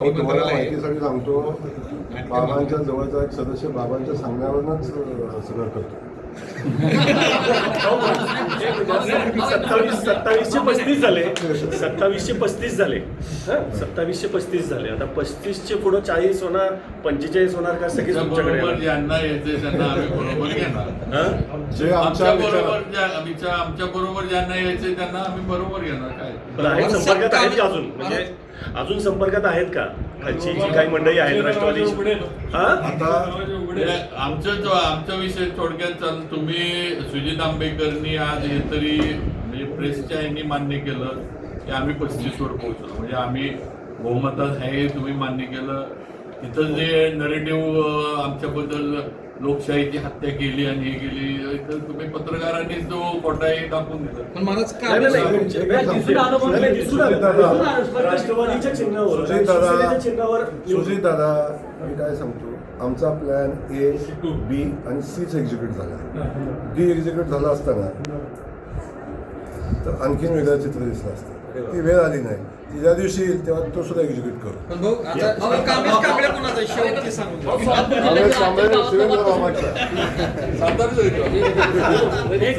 तुम्हाला माहितीसाठी सांगतो, बाबांच्या जवळचा एक सदस्य बाबांच्या सांगण्यावरच सगळं करतो. 2735 झाले, 2735 झाले, 2735 झाले. आता 35चे पुढे 40 होणार, 45 होणार का? सगळी तुमच्याकडे ज्यांना येते त्यांना आम्ही बरोबर घेणार. जे आमच्या बरोबर ज्यांना यायचे त्यांना आम्ही बरोबर घेणार. काय संपर्कात आहेत का अजून? म्हणजे अजून संपर्कात आहेत का खालची जी काही मंडळी आहेत राष्ट्रवादी? आमचा विषय थोडक्यात चालू. तुम्ही सुजित आंबेकरनी आज हे तरी म्हणजे प्रेसच्या यांनी मान्य केलं की आम्ही 35 वर पोहोचलो. म्हणजे आम्ही बहुमतात आहे तुम्ही मान्य केलं. तिथं जे नरेटिव्ह आमच्याबद्दल लोकशाहीची हत्या केली आणि हे केली, तर तुम्ही पत्रकारांनी जो खोटाही दाखवून दिला. राष्ट्रवादीच्या चिन्हावर सुजित दादा, मी काय सांगतो, आमचा प्लॅन A, B आणि Cच एक्झिक्यूट झाला. D एक्झिक्यूट झाला असताना तर आणखीन वेगळं चित्र दिसलं असतं. ती वेळ आली नाही. ती ज्या दिवशी येईल तेव्हा तो सुद्धा एक्झिक्यूट करू. एक